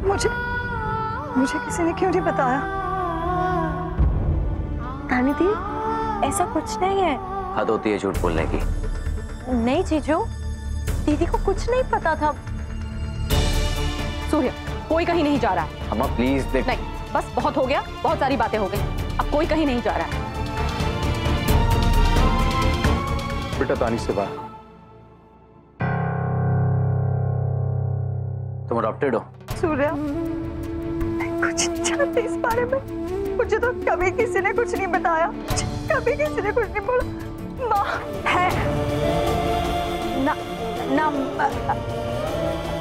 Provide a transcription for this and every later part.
मुझे किसी ने क्यों नहीं बताया? तानी दी, ऐसा कुछ नहीं है। हद होती है झूठ बोलने की। नहीं जीजू, दीदी को कुछ नहीं पता था। सूर्य, कोई कहीं नहीं जा रहा है। अम्मा प्लीज देख। नहीं, बस बहुत हो गया, बहुत सारी बातें हो गई। अब कोई कहीं नहीं जा रहा है। बेटा तानी से बात। तुम अडॉप्टेड हो? सूर्या, मैं कुछ नहीं जानती इस बारे में। मुझे तो कभी किसी ने कुछ नहीं बताया, कभी किसी ने कुछ नहीं बोला। माँ है ना,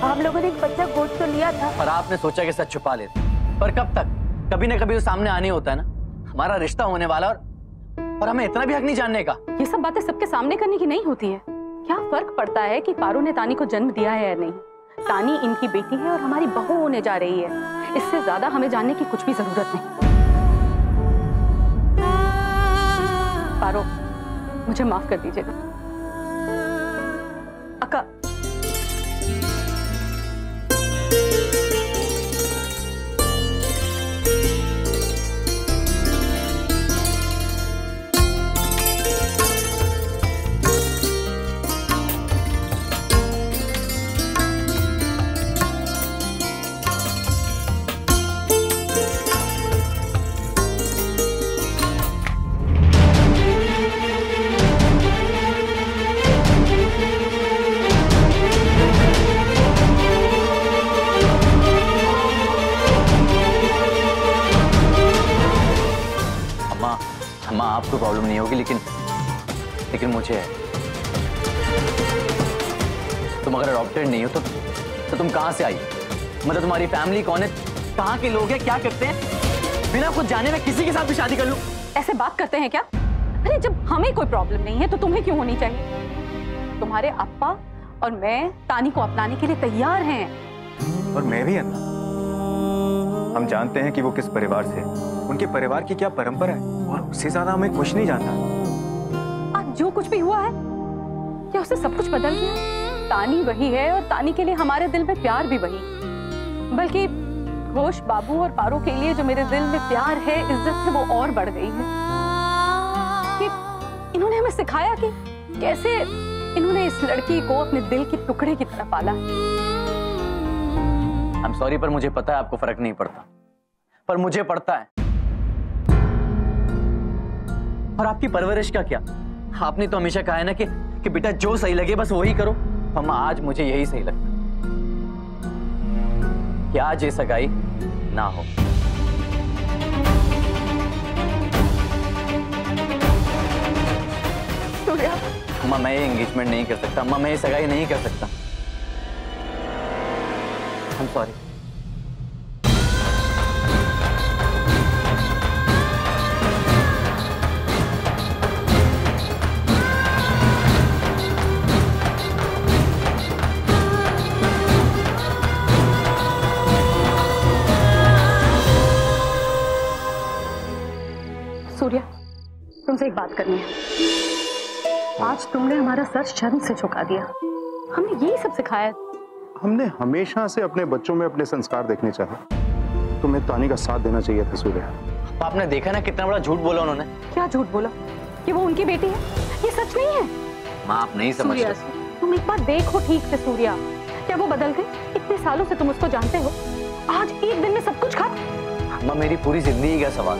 हम लोगों ने एक बच्चा गोद तो लिया था। और आपने सोचा कि सच छुपा लेते, पर कब तक? कभी ना कभी वो सामने आने होता है ना। हमारा रिश्ता होने वाला और हमें इतना भी हक नहीं जानने का। ये सब बातें सबके सामने करने की नहीं होती है। क्या फर्क पड़ता है कि पारू ने तानी को जन्म दिया है या नहीं? तानी इनकी बेटी है और हमारी बहू होने जा रही है। इससे ज्यादा हमें जानने की कुछ भी जरूरत नहीं। पारो, मुझे माफ कर दीजिएगा। अक्का, अम्मा आपको प्रॉब्लम नहीं होगी, लेकिन मुझे है। तुम अगर अडॉप्टेड नहीं हो तो तुम कहां से आई? मतलब तुम्हारी फैमिली कौन है, कहां के लोग हैं, क्या करते हैं? बिना कुछ जाने मैं किसी के साथ भी शादी कर लूं? ऐसे बात करते हैं क्या? अरे जब हमें कोई प्रॉब्लम नहीं है तो तुम्हें क्यों होनी चाहिए? तुम्हारे अप्पा और मैं तानी को अपनाने के लिए तैयार हैं। और मैं भी अन्ना। हम जानते हैं कि वो किस परिवार से, उनके परिवार की क्या परंपरा है, और उससे ज्यादा हमें कुछ नहीं जानता। आज जो कुछ भी हुआ है, क्या उससे सब कुछ बदल गया? तानी वही है और तानी के लिए हमारे दिल में प्यार भी वही। बल्कि घोष बाबू और पारो के लिए जो मेरे दिल में प्यार है, इज्जत है, वो और बढ़ गई है। कि इन्होंने हमें सिखाया कि कैसे इन्होंने इस लड़की को अपने दिल के टुकड़े की तरह पाला। I'm sorry, पर मुझे पता है आपको फर्क नहीं पड़ता, पर मुझे पड़ता है। और आपकी परवरिश का क्या? आपने तो हमेशा कहा है ना कि बेटा जो सही लगे बस वही करो। अम्मा आज मुझे यही सही लगता कि आज ये सगाई ना हो। अम्मा मैं ये एंगेजमेंट नहीं कर सकता। अम्मा मैं ये सगाई नहीं कर सकता। I'm sorry. सूर्या, तुमसे एक बात करनी है। आज तुमने हमारा सर शर्म से झुका दिया। हमने यही सब सिखाया। हमने हमेशा से अपने बच्चों में अपने संस्कार देखने चाहे। तुम्हें तानी का साथ देना चाहिए था सूर्या। आपने देखा ना कितना बड़ा झूठ बोला उन्होंने। क्या झूठ बोला? कि वो उनकी बेटी है? ये सच नहीं है। माँ आप नहीं समझते। तुम एक बार देखो ठीक से सूर्या, क्या वो बदल गई? इतने सालों से तुम उसको जानते हो, आज एक दिन में सब कुछ खत्म। माँ मेरी पूरी जिंदगी का सवाल,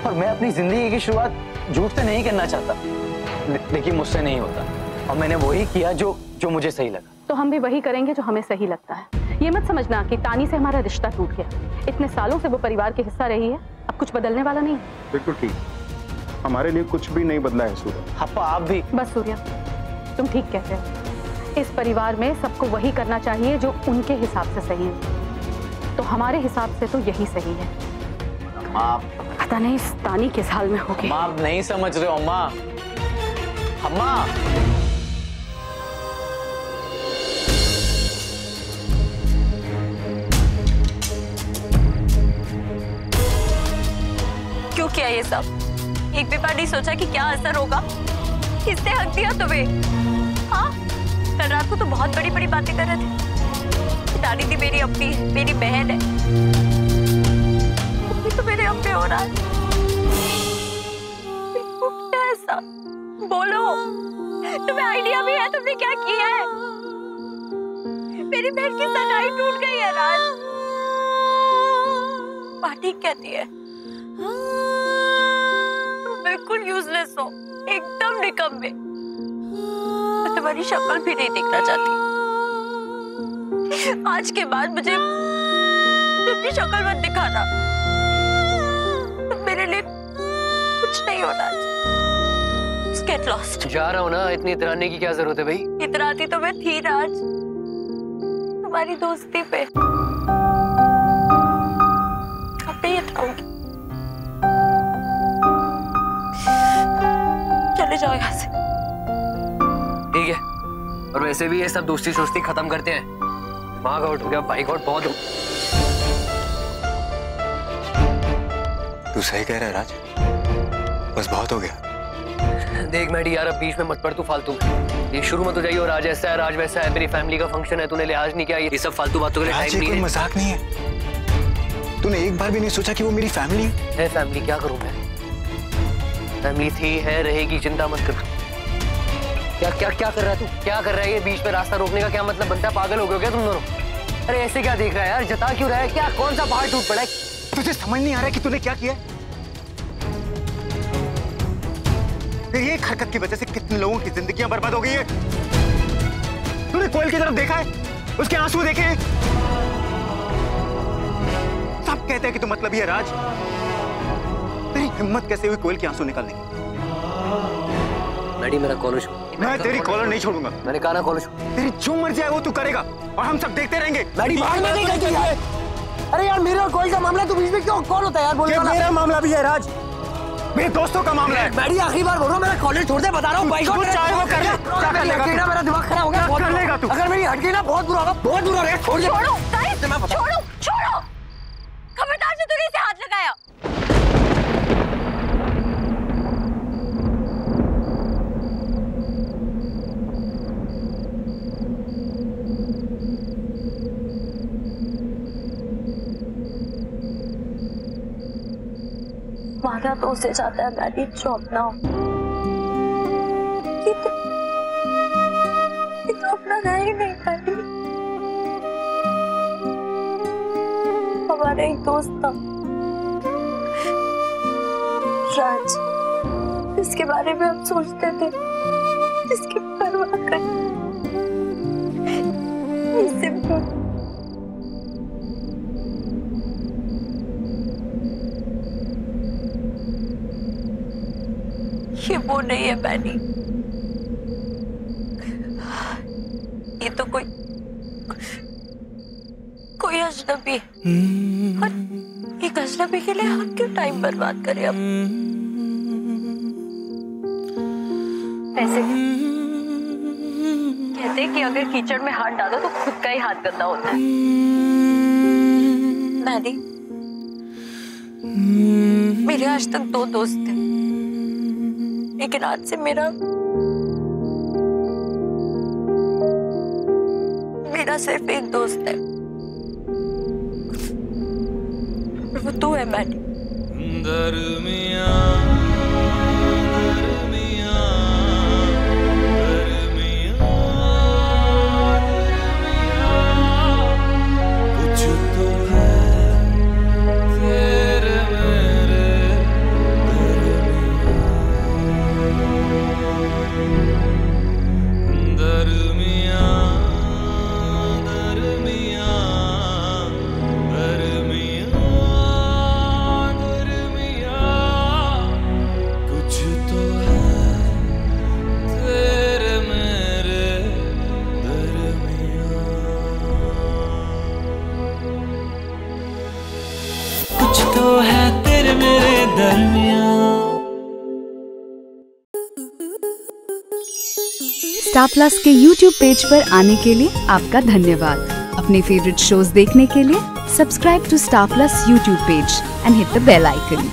और मैं अपनी जिंदगी की शुरुआत झूठ से नहीं करना चाहता, लेकिन मुझसे नहीं होता, और मैंने वही किया जो मुझे सही लगा। तो हम भी वही करेंगे जो हमें सही लगता है। ये मत समझना कि तानी से हमारा रिश्ता टूट गया। इतने सालों से वो परिवार के हिस्सा रही है, अब कुछ बदलने वाला नहीं है। बिल्कुल ठीक, हमारे लिए कुछ भी नहीं बदला है सूर्या। अप्पा आप भी। बस सूर्या, तुम ठीक कहते हो। इस परिवार में सबको वही करना चाहिए जो उनके हिसाब से सही है। तो हमारे हिसाब से तो यही सही है। माँ पता नहीं इस तानी किस हाल में होगी। माँ आप नहीं समझ रहे हो। अम्मा, अम्मा क्यों किया ये सब? एक भी बार नहीं सोचा कि क्या असर होगा? किसने हक दिया तुम्हें? हाँ, कल रात को तो बहुत बड़ी बड़ी बातें कर रहे थे। दादी थी मेरी अपनी, मेरी बहन है। तो मेरे अपने हो रहा है। क्या ऐसा? बोलो, तुम्हें आइडिया भी है तुमने क्या किया है? मेरी बहन की सगाई टूट गई है राज। बात ठीक कहती है, तुम बिल्कुल यूजलेस हो, एकदम निकम्मे। मैं तुम्हारी शक्ल भी नहीं देखना चाहती। आज के बाद मुझे अपनी शक्ल मत दिखाना। मेरे लिए कुछ नहीं होना। Get lost. जा रहा हूँ ना, इतनी इतराने की क्या जरूरत है भाई? इतराती तो मैं थी राज, तुम्हारी दोस्ती पे। अब नहीं इतराऊंगी। चले जाओ यहाँ से। ठीक है, और वैसे भी ये सब दोस्ती सोस्ती खत्म करते हैं। माँ का आउट हो गया, बाइक आउट बहुत हो। तू सही कह रहा है राज, बस बहुत हो गया। देख मैडी यार, अब बीच में मत पड़ तू फालतू। ये शुरू मत हो जाइए, और आज ऐसा है, आज वैसा है, मेरी फैमिली का फंक्शन है, तूने लिहाज नहीं किया। ये सब फालतू बातों के लिए टाइम नहीं है। मजाक नहीं है। तूने एक बार भी नहीं सोचा कि वो मेरी फैमिली है? फैमिली क्या करूं मैं? फैमिली थी, है, रहेगी, चिंता मत कर। क्या क्या क्या कर रहा है तू? क्या कर रहा है? ये बीच में रास्ता रोकने का क्या मतलब बनता है? पागल हो गए क्या तुम दोनों? अरे ऐसे क्या देख रहा है यार? जता क्यों रहा है? क्या कौन सा पहाड़ टूट पड़ा है? तुझे समझ नहीं आ रहा है कि तूने क्या किया? तेरी एक हरकत की वजह से कितने लोगों की जिंदगियां बर्बाद हो गई है। तूने कोयल की तरफ देखा है? उसके आंसू देखे हैं? सब कहते हैं कि तू मतलबी है राज। तेरी हिम्मत कैसे हुई कोयल के आंसू निकालने की? मैडी मेरा कॉलेज, मैं तेरी कॉलर नहीं छोड़ूंगा। मैंने कहा ना कॉलेज। तेरी जो मर्जी है वो तू करेगा, और हम सब देखते रहेंगे। मैडी बाहर में नहीं गई यार। अरे यार, मेरा और कोयल का मामला तू बीच में क्यों? कौन होता है यार? बोल। मेरा मामला भी है राज, मेरे दोस्तों का मामला है। मैडी आखिरी बार बोल रहा हूँ, मेरा कॉलेज छोड़ दे, बता रहा हूँ। बाइक आउट चाहे वो कर ले। क्या कर लेगा? मेरा दिमाग खराब हो गया। क्या कर लेगा तू? अगर मेरी हट गई ना, बहुत बुरा होगा, बहुत बुरा होगा। छोड़ दे। छोड़ो गाइस, छोड़ो छोड़ो। खबरदार से तूने इसे हाथ लगाया। माना तो उसे चाहता है मैडी जो अपना हो, ये तो अपना रह ही नहीं पाती। हमारा एक दोस्त था राज, इसके बारे में हम सोचते थे, इसकी परवाह करते। ये वो नहीं है मैडी, ये तो कोई अजनबी है। और एक अजनबी के लिए हम क्यों टाइम बर्बाद करें अब? ऐसे कहते हैं कि अगर कीचड़ में हाथ डालो तो खुद का ही हाथ गंदा होता है। मैडी, मेरे आज तक 2 दोस्त थे, लेकिन आज से मेरा सिर्फ एक दोस्त है, वो तू है मैडी। स्टार प्लस के YouTube पेज पर आने के लिए आपका धन्यवाद। अपने फेवरेट शोज देखने के लिए subscribe to Star Plus YouTube page and hit the bell icon.